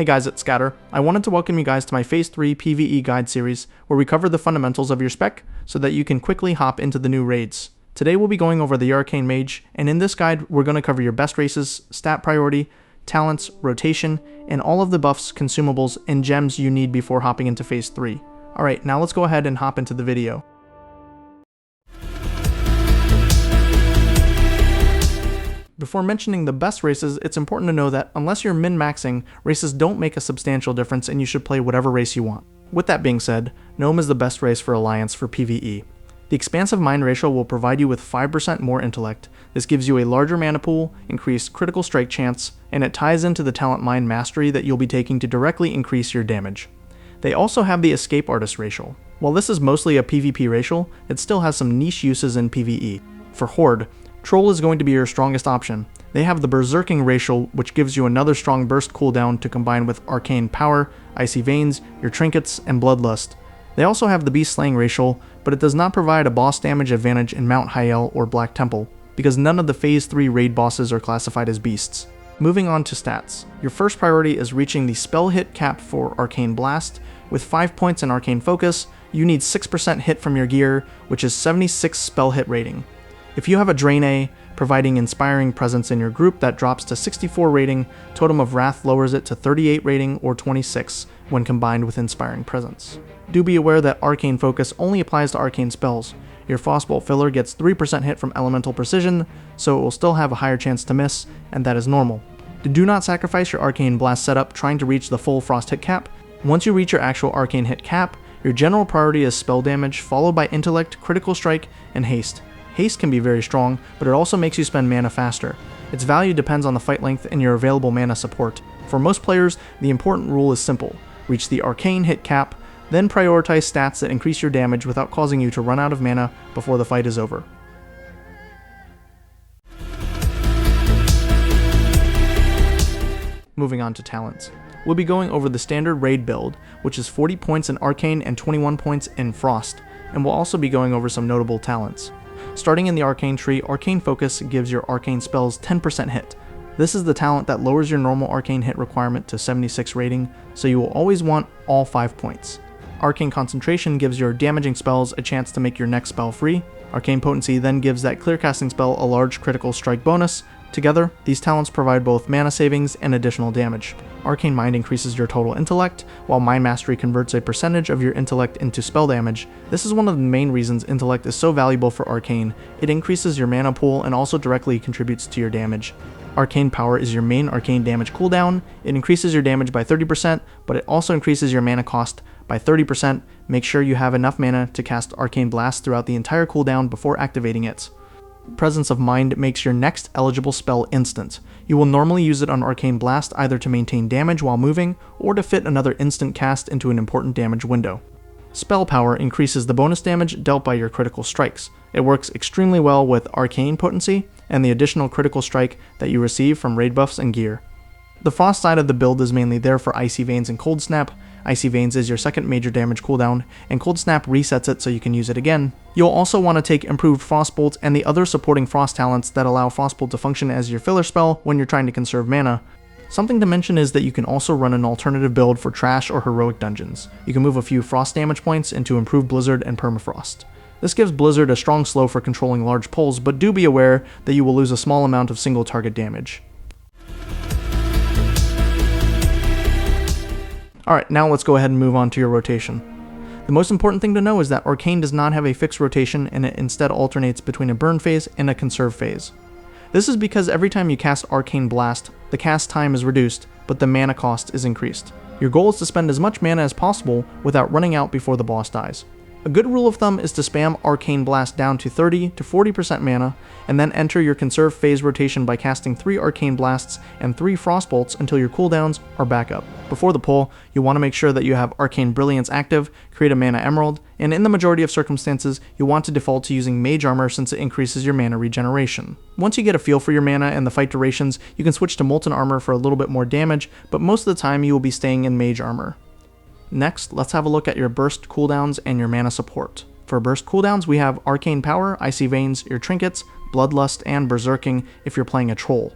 Hey guys, it's Scatter. I wanted to welcome you guys to my Phase 3 PvE guide series, where we cover the fundamentals of your spec so that you can quickly hop into the new raids. Today we'll be going over the Arcane Mage, and in this guide we're going to cover your best races, stat priority, talents, rotation, and all of the buffs, consumables, and gems you need before hopping into Phase 3. Alright, now let's go ahead and hop into the video. Before mentioning the best races, it's important to know that unless you're min-maxing, races don't make a substantial difference and you should play whatever race you want. With that being said, Gnome is the best race for Alliance for PvE. The Expansive Mind ratio will provide you with 5% more intellect. This gives you a larger mana pool, increased critical strike chance, and it ties into the talent Mind Mastery that you'll be taking to directly increase your damage. They also have the Escape Artist racial. While this is mostly a PvP racial, it still has some niche uses in PvE. For Horde, Troll is going to be your strongest option. They have the Berserking racial, which gives you another strong burst cooldown to combine with Arcane Power, Icy Veins, your trinkets, and Bloodlust. They also have the Beast Slaying racial, but it does not provide a boss damage advantage in Mount Hyjal or Black Temple, because none of the Phase 3 raid bosses are classified as beasts. Moving on to stats. Your first priority is reaching the spell hit cap for Arcane Blast. With 5 points in Arcane Focus, you need 6% hit from your gear, which is 76 spell hit rating. If you have a Drain A, providing Inspiring Presence in your group, that drops to 64 rating, Totem of Wrath lowers it to 38 rating or 26 when combined with Inspiring Presence. Do be aware that Arcane Focus only applies to arcane spells. Your Frostbolt filler gets 3% hit from Elemental Precision, so it will still have a higher chance to miss, and that is normal. Do not sacrifice your Arcane Blast setup trying to reach the full Frost hit cap. Once you reach your actual Arcane hit cap, your general priority is spell damage, followed by Intellect, Critical Strike, and Haste. Haste can be very strong, but it also makes you spend mana faster. Its value depends on the fight length and your available mana support. For most players, the important rule is simple. Reach the Arcane hit cap, then prioritize stats that increase your damage without causing you to run out of mana before the fight is over. Moving on to talents. We'll be going over the standard raid build, which is 40 points in Arcane and 21 points in Frost, and we'll also be going over some notable talents. Starting in the Arcane tree, Arcane Focus gives your arcane spells 10% hit. This is the talent that lowers your normal arcane hit requirement to 76 rating, so you will always want all 5 points. Arcane Concentration gives your damaging spells a chance to make your next spell free. Arcane Potency then gives that clear casting spell a large critical strike bonus. Together, these talents provide both mana savings and additional damage. Arcane Mind increases your total intellect, while Mind Mastery converts a percentage of your intellect into spell damage. This is one of the main reasons intellect is so valuable for Arcane. It increases your mana pool and also directly contributes to your damage. Arcane Power is your main arcane damage cooldown. It increases your damage by 30%, but it also increases your mana cost by 30%. Make sure you have enough mana to cast Arcane Blast throughout the entire cooldown before activating it. Presence of Mind makes your next eligible spell instant. You will normally use it on Arcane Blast either to maintain damage while moving, or to fit another instant cast into an important damage window. Spell Power increases the bonus damage dealt by your critical strikes. It works extremely well with Arcane Potency and the additional critical strike that you receive from raid buffs and gear. The Frost side of the build is mainly there for Icy Veins and Cold Snap. Icy Veins is your second major damage cooldown, and Cold Snap resets it so you can use it again. You'll also want to take Improved Frostbolt and the other supporting Frost talents that allow Frostbolt to function as your filler spell when you're trying to conserve mana. Something to mention is that you can also run an alternative build for Trash or Heroic dungeons. You can move a few Frost damage points into Improved Blizzard and Permafrost. This gives Blizzard a strong slow for controlling large pulls, but do be aware that you will lose a small amount of single target damage. Alright, now let's go ahead and move on to your rotation. The most important thing to know is that Arcane does not have a fixed rotation, and it instead alternates between a burn phase and a conserve phase. This is because every time you cast Arcane Blast, the cast time is reduced, but the mana cost is increased. Your goal is to spend as much mana as possible without running out before the boss dies. A good rule of thumb is to spam Arcane Blast down to 30 to 40% mana, and then enter your conserve phase rotation by casting 3 Arcane Blasts and 3 Frostbolts until your cooldowns are back up. Before the pull, you want to make sure that you have Arcane Brilliance active, create a Mana Emerald, and in the majority of circumstances, you'll want to default to using Mage Armor since it increases your mana regeneration. Once you get a feel for your mana and the fight durations, you can switch to Molten Armor for a little bit more damage, but most of the time you will be staying in Mage Armor. Next, let's have a look at your burst cooldowns and your mana support. For burst cooldowns, we have Arcane Power, Icy Veins, your trinkets, Bloodlust, and Berserking if you're playing a troll.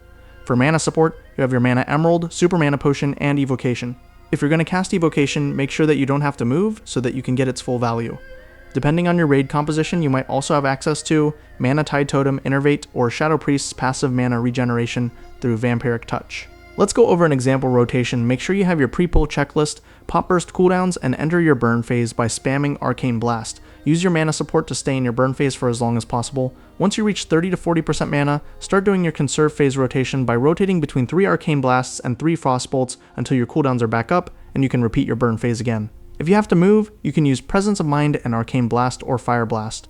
For mana support, you have your Mana Emerald, Super Mana Potion, and Evocation. If you're going to cast Evocation, make sure that you don't have to move so that you can get its full value. Depending on your raid composition, you might also have access to Mana Tide Totem, Innervate, or Shadow Priest's passive mana regeneration through Vampiric Touch. Let's go over an example rotation. Make sure you have your pre-pull checklist, pop burst cooldowns, and enter your burn phase by spamming Arcane Blast. Use your mana support to stay in your burn phase for as long as possible. Once you reach 30 to 40% mana, start doing your conserve phase rotation by rotating between 3 Arcane Blasts and 3 Frost Bolts until your cooldowns are back up, and you can repeat your burn phase again. If you have to move, you can use Presence of Mind and Arcane Blast or Fire Blast.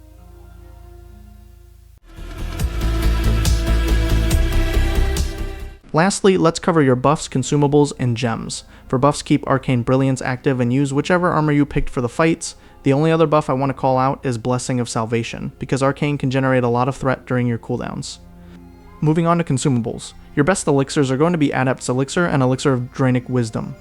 Lastly, let's cover your buffs, consumables, and gems. For buffs, keep Arcane Brilliance active and use whichever armor you picked for the fights. The only other buff I want to call out is Blessing of Salvation, because Arcane can generate a lot of threat during your cooldowns. Moving on to consumables. Your best elixirs are going to be Adept's Elixir and Elixir of Draenic Wisdom.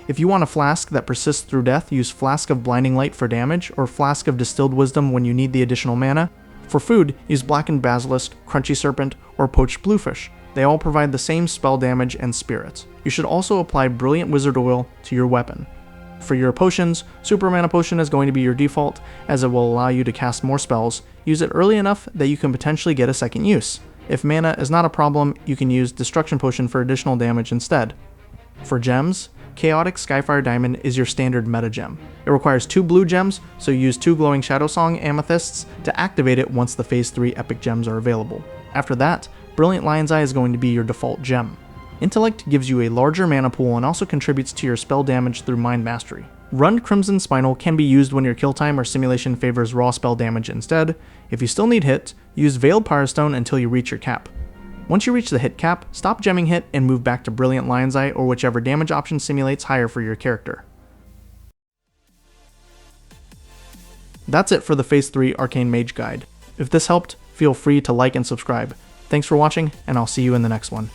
If you want a flask that persists through death, use Flask of Blinding Light for damage, or Flask of Distilled Wisdom when you need the additional mana. For food, use Blackened Basilisk, Crunchy Serpent, or Poached Bluefish. They all provide the same spell damage and spirits. You should also apply Brilliant Wizard Oil to your weapon. For your potions, Super Mana Potion is going to be your default, as it will allow you to cast more spells. Use it early enough that you can potentially get a second use. If mana is not a problem, you can use Destruction Potion for additional damage instead. For gems, Chaotic Skyfire Diamond is your standard meta gem. It requires 2 blue gems, so use 2 Glowing Shadow Song Amethysts to activate it once the Phase 3 epic gems are available. After that, Brilliant Lion's Eye is going to be your default gem. Intellect gives you a larger mana pool and also contributes to your spell damage through Mind Mastery. Rund Crimson Spinel can be used when your kill time or simulation favors raw spell damage instead. If you still need hit, use Veiled Pyrostone until you reach your cap. Once you reach the hit cap, stop gemming hit and move back to Brilliant Lion's Eye or whichever damage option simulates higher for your character. That's it for the Phase 3 Arcane Mage Guide. If this helped, feel free to like and subscribe. Thanks for watching, and I'll see you in the next one.